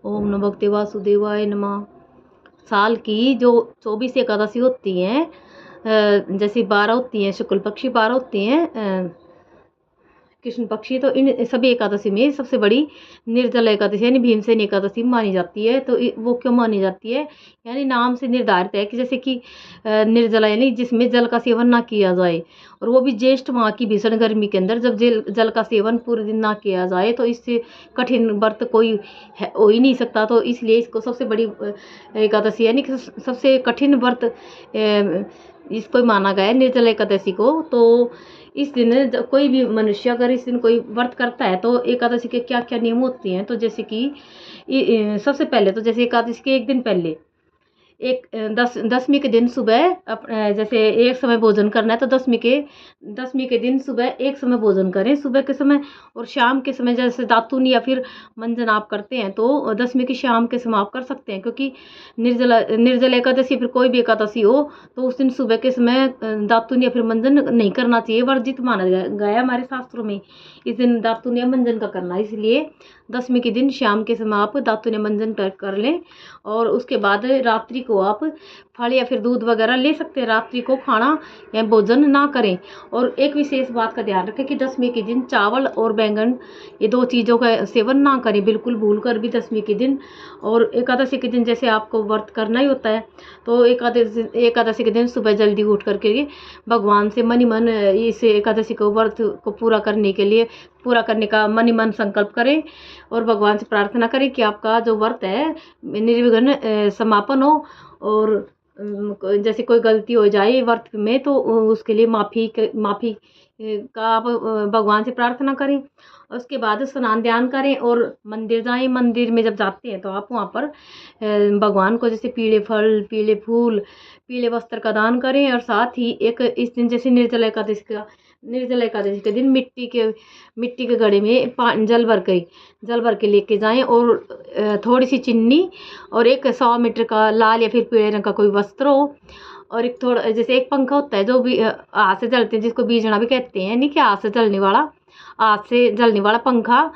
ओम नमः भगवते वासुदेवाय नमः। साल की जो 24 एकादशी होती हैं, जैसे 12 होती हैं शुक्ल पक्षी, 12 होती हैं कृष्ण पक्षी, तो इन सभी एकादशी में सबसे बड़ी निर्जला एकादशी यानी भीमसेन एकादशी मानी जाती है। तो वो क्यों मानी जाती है? यानी नाम से निर्धारित है कि जैसे कि निर्जला यानी जिसमें जल का सेवन ना किया जाए, और वो भी ज्येष्ठ माह की भीषण गर्मी के अंदर जब जल का सेवन पूरे दिन ना किया जाए तो इससे कठिन व्रत कोई हो ही नहीं सकता। तो इसलिए इसको सबसे बड़ी एकादशी यानी कि सबसे कठिन व्रत इसको माना गया है, निर्जला एकादशी को। तो इस दिन कोई भी मनुष्य अगर इस दिन कोई व्रत करता है तो एकादशी के क्या क्या नियम होते हैं, तो जैसे कि सबसे पहले तो जैसे एकादशी के एक दिन पहले एक दसवीं के दिन सुबह जैसे एक समय भोजन करना है तो दसवीं के दिन सुबह एक समय भोजन करें सुबह के समय, और शाम के समय जैसे दातुन या फिर मंजन आप करते हैं तो दसवीं की शाम के समय आप कर सकते हैं। क्योंकि निर्जला एकादशी फिर कोई भी एकादशी हो तो उस दिन सुबह के समय दातुन या फिर मंजन नहीं करना चाहिए, वर्जित माना गया है हमारे शास्त्रों में इस दिन दातुन या मंजन का करना। इसलिए दसवीं के दिन शाम के समय आप दातुन या मंजन कर लें, और उसके बाद रात्रि को आप फल या फिर दूध वगैरह ले सकते हैं। रात्रि को खाना या भोजन ना करें। और एक विशेष बात का ध्यान रखें कि दसवीं के दिन चावल और बैंगन ये दो चीज़ों का सेवन ना करें, बिल्कुल भूल कर भी दसवीं के दिन। और एकादशी के दिन जैसे आपको व्रत करना ही होता है तो एकादशी के दिन सुबह जल्दी उठ करके भगवान से मन ही मन इस एकादशी को व्रत को पूरा करने का मन ही मन संकल्प करें, और भगवान से प्रार्थना करें कि आपका जो व्रत है निर्विघ्न समापन हो। और जैसे कोई गलती हो जाए व्रत में तो उसके लिए माफ़ी का आप भगवान से प्रार्थना करें। उसके बाद स्नान ध्यान करें और मंदिर जाएं। मंदिर में जब जाते हैं तो आप वहाँ पर भगवान को जैसे पीले फल, पीले फूल, पीले वस्त्र का दान करें। और साथ ही एक इस दिन जैसे निर्जला एकादशी के दिन मिट्टी के घड़े में जल भर के लेके जाएं, और थोड़ी सी चीनी और एक 100 मीटर का लाल या फिर पीले रंग का कोई वस्त्र हो, और एक थोड़ा जैसे एक पंखा होता है जो भी हाथ से जलते हैं, जिसको बीजना भी कहते हैं, नहीं कि हाथ से जलने वाला पंखा,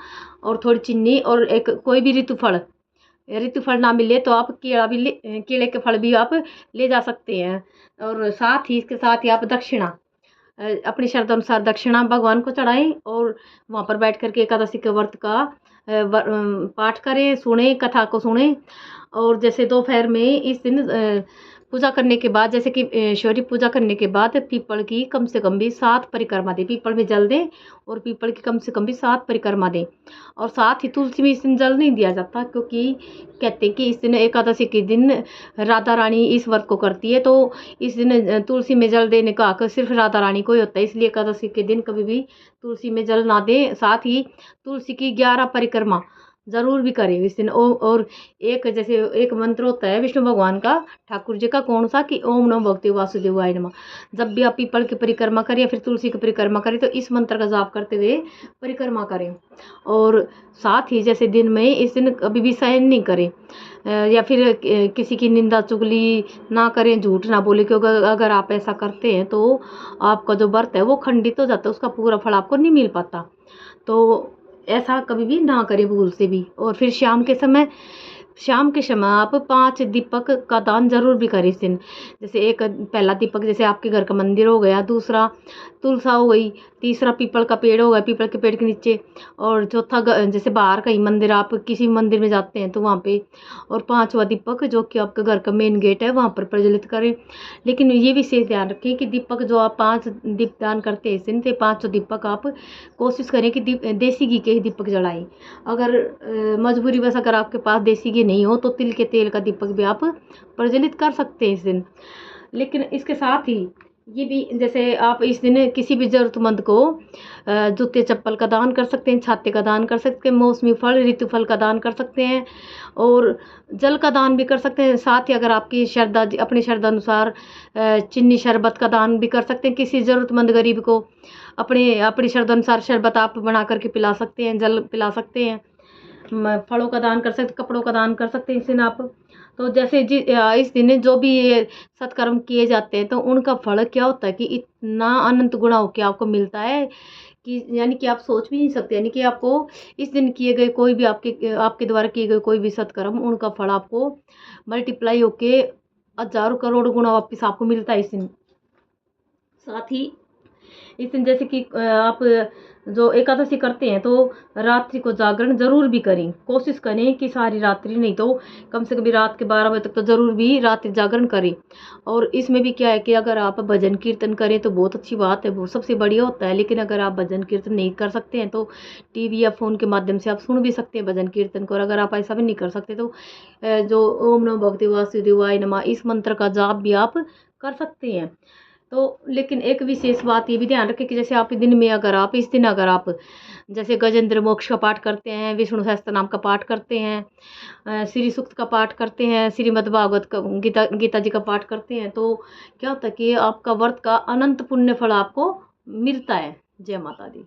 और थोड़ी चीनी और एक कोई भी ऋतुफल ना मिले तो आप केले के फल भी आप ले जा सकते हैं। और साथ ही इसके साथ ही आप दक्षिणा अपनी श्रद्धा अनुसार दक्षिणा भगवान को चढ़ाएं, और वहाँ पर बैठ करके एकादशी के व्रत का पाठ करें, सुने कथा को सुने। और जैसे दोपहर में इस दिन पूजा करने के बाद जैसे कि शिवरी पूजा करने के बाद पीपल की कम से कम भी 7 परिक्रमा दें, पीपल में जल दें, और पीपल की कम से कम भी 7 परिक्रमा दें। और साथ ही तुलसी में इस दिन जल नहीं दिया जाता, क्योंकि कहते हैं कि इस दिन एकादशी के दिन राधा रानी इस व्रत को करती है, तो इस दिन तुलसी में जल देने का हक सिर्फ राधा रानी को ही होता है। इसलिए एकादशी के दिन कभी भी तुलसी में जल ना दें। साथ ही तुलसी की 11 परिक्रमा जरूर भी करें इस दिन। और एक जैसे एक मंत्र होता है विष्णु भगवान का, ठाकुर जी का, कौन सा, कि ओम नमो भगवते वासुदेवाय नमः। जब भी आप पीपल की परिक्रमा करें या फिर तुलसी की परिक्रमा करें तो इस मंत्र का जाप करते हुए परिक्रमा करें। और साथ ही जैसे दिन में इस दिन कभी भी शयन नहीं करें, या फिर किसी की निंदा चुगली ना करें, झूठ ना बोले, क्योंकि अगर आप ऐसा करते हैं तो आपका जो व्रत है वो खंडित हो जाता है, उसका पूरा फल आपको नहीं मिल पाता। तो ऐसा कभी भी ना करें भूल से भी। और फिर शाम के समय आप 5 दीपक का दान जरूर भी करें इस दिन। जैसे एक पहला दीपक जैसे आपके घर का मंदिर हो गया, दूसरा तुलसा हो गई, तीसरा पीपल का पेड़ हो गया, पीपल के पेड़ के नीचे, और चौथा जैसे बाहर कहीं मंदिर, आप किसी मंदिर में जाते हैं तो वहाँ पे, और 5वां दीपक जो कि आपके घर का मेन गेट है वहाँ पर प्रज्वलित करें। लेकिन ये विशेष ध्यान रखें कि दीपक जो आप 5 दीप दान करते हैं इस दिन, तो 5 दीपक आप कोशिश करें कि देसी घी के ही दीपक जलाएं। अगर मजबूरीवश अगर आपके पास देसी घी नहीं हो तो तिल के तेल का दीपक भी आप प्रज्वलित कर सकते हैं इस दिन। लेकिन इसके साथ ही ये भी जैसे आप इस दिन किसी भी ज़रूरतमंद को जूते चप्पल का दान कर सकते हैं, छाते का दान कर सकते हैं, मौसमी फल ऋतु फल का दान कर सकते हैं, और जल का दान भी कर सकते हैं। साथ ही अगर आपकी अपनी श्रद्धा अनुसार चीनी शरबत का दान भी कर सकते हैं। किसी ज़रूरतमंद गरीब को अपनी श्रद्धा अनुसार शरबत आप बना करके पिला सकते हैं, जल पिला सकते हैं, फलों का दान कर सकते, कपड़ों का दान कर सकते हैं इस दिन आप। तो जैसे इस दिन जो भी ये सत्कर्म किए जाते हैं तो उनका फल क्या होता है कि इतना अनंत गुणा होकर आपको मिलता है कि यानी कि आप सोच भी नहीं सकते, यानी कि आपको इस दिन किए गए कोई भी आपके द्वारा किए गए कोई भी सत्कर्म, उनका फल आपको मल्टीप्लाई होके हज़ारों करोड़ों गुना वापस आपको मिलता है इस दिन। साथ ही इस दिन जैसे कि आप जो एकादशी करते हैं तो रात्रि को जागरण ज़रूर भी करें। कोशिश करें कि सारी रात्रि नहीं तो कम से कम भी रात के 12 बजे तक तो ज़रूर भी रात्रि जागरण करें। और इसमें भी क्या है कि अगर आप भजन कीर्तन करें तो बहुत अच्छी बात है, वो सबसे बढ़िया होता है। लेकिन अगर आप भजन कीर्तन नहीं कर सकते हैं तो टीवी या फ़ोन के माध्यम से आप सुन भी सकते हैं भजन कीर्तन को। और अगर आप ऐसा भी नहीं कर सकते तो जो ओम नमो भगवते वासुदेवाय नमः इस मंत्र का जाप भी आप कर सकते हैं। तो लेकिन एक विशेष बात ये भी ध्यान रखें कि जैसे आप दिन में अगर आप इस दिन अगर आप जैसे गजेंद्र मोक्ष का पाठ करते हैं, विष्णु सहस्त्र नाम का पाठ करते हैं, श्री सूक्त का पाठ करते हैं, श्रीमद् भागवत का गीता जी का पाठ करते हैं, तो क्या होता है कि आपका व्रत का अनंत पुण्य फल आपको मिलता है। जय माता दी।